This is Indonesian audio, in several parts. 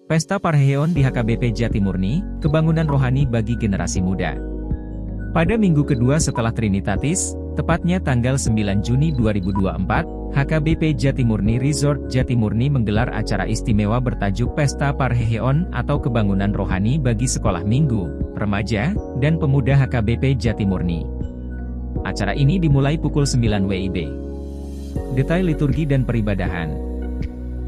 Pesta Parheon di HKBP Jatimurni, kebangunan rohani bagi generasi muda. Pada minggu kedua setelah Trinitatis, tepatnya tanggal 9 Juni 2024, HKBP Jatimurni Resort Jatimurni menggelar acara istimewa bertajuk Pesta Parheon atau Kebangunan Rohani bagi Sekolah Minggu, Remaja, dan Pemuda HKBP Jatimurni. Acara ini dimulai pukul 9 WIB. Detail liturgi dan peribadahan.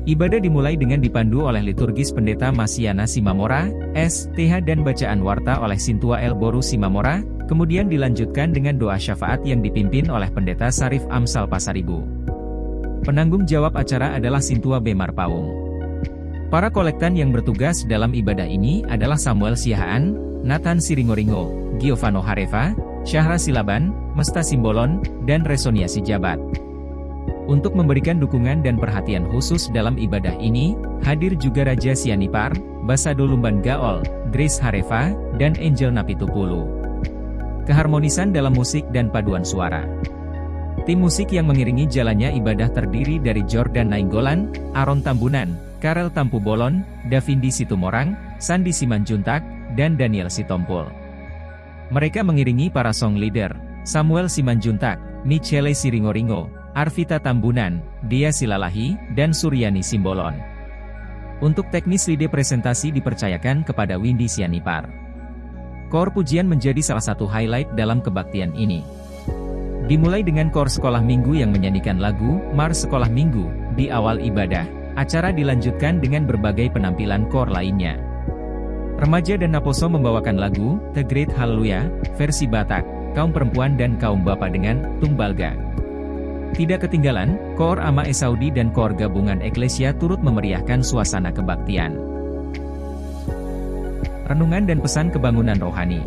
Ibadah dimulai dengan dipandu oleh liturgis Pendeta Masiana Simamora, S.Th. dan bacaan warta oleh Sintua El Boru Simamora, kemudian dilanjutkan dengan doa syafaat yang dipimpin oleh Pendeta Sarif Amsal Pasaribu. Penanggung jawab acara adalah Sintua B. Marpaung. Para kolektan yang bertugas dalam ibadah ini adalah Samuel Siahaan, Nathan Siringoringo, Giovanno Hareva, Syahra Silaban, Mesta Simbolon, dan Resonia Sijabat. Untuk memberikan dukungan dan perhatian khusus dalam ibadah ini, hadir juga Raja Sianipar, Basado Lumban Gaol, Grace Hareva, dan Angel Napitupulu. Keharmonisan dalam musik dan paduan suara. Tim musik yang mengiringi jalannya ibadah terdiri dari Jordan Nainggolan, Aaron Tambunan, Karel Tampubolon, Davindi Situmorang, Sandi Simanjuntak, dan Daniel Sitompul. Mereka mengiringi para song leader, Samuel Simanjuntak, Michele Siringoringo, Arvita Tambunan, Dia Silalahi, dan Suryani Simbolon. Untuk teknis lide presentasi dipercayakan kepada Windy Sianipar. Kor pujian menjadi salah satu highlight dalam kebaktian ini. Dimulai dengan kor sekolah minggu yang menyanyikan lagu Mars Sekolah Minggu di awal ibadah. Acara dilanjutkan dengan berbagai penampilan kor lainnya. Remaja dan Naposo membawakan lagu The Great Hallelujah versi Batak, kaum perempuan dan kaum bapa dengan Tumbalga. Tidak ketinggalan, Koor Ama Esaudi dan Koor Gabungan Eklesia turut memeriahkan suasana kebaktian. Renungan dan pesan kebangunan rohani.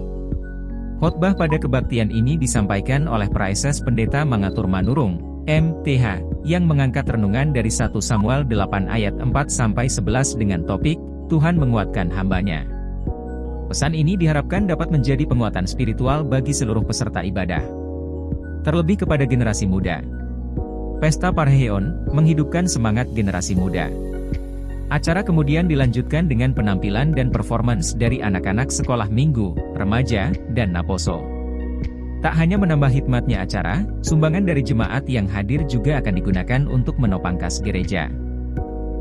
Khotbah pada kebaktian ini disampaikan oleh Praeses Pendeta Mangatur Manurung, M.Th., yang mengangkat renungan dari 1 Samuel 8 ayat 4-11 dengan topik, Tuhan menguatkan hambanya. Pesan ini diharapkan dapat menjadi penguatan spiritual bagi seluruh peserta ibadah. Terlebih kepada generasi muda. Pesta Parheon menghidupkan semangat generasi muda. Acara kemudian dilanjutkan dengan penampilan dan performance dari anak-anak sekolah minggu, remaja, dan Naposo. Tak hanya menambah hikmatnya acara, sumbangan dari jemaat yang hadir juga akan digunakan untuk menopang kas gereja.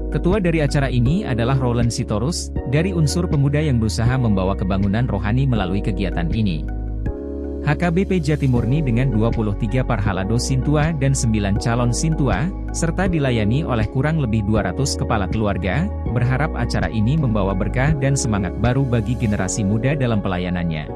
Ketua dari acara ini adalah Roland Sitorus, dari unsur pemuda yang berusaha membawa kebangunan rohani melalui kegiatan ini. HKBP Jatimurni dengan 23 parhalado Sintua dan 9 calon Sintua, serta dilayani oleh kurang lebih 200 kepala keluarga, berharap acara ini membawa berkah dan semangat baru bagi generasi muda dalam pelayanannya.